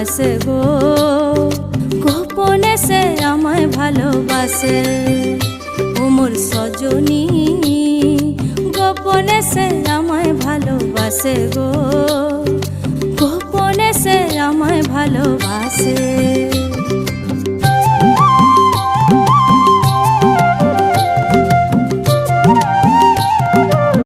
ভালোবাসে গো, গোপনে সে আমায় ভালোবাসে। ও মোর সজনী গোপনে সে আমায় ভালোবাসে গো, গোপনে সে আমায় ভালোবাসে।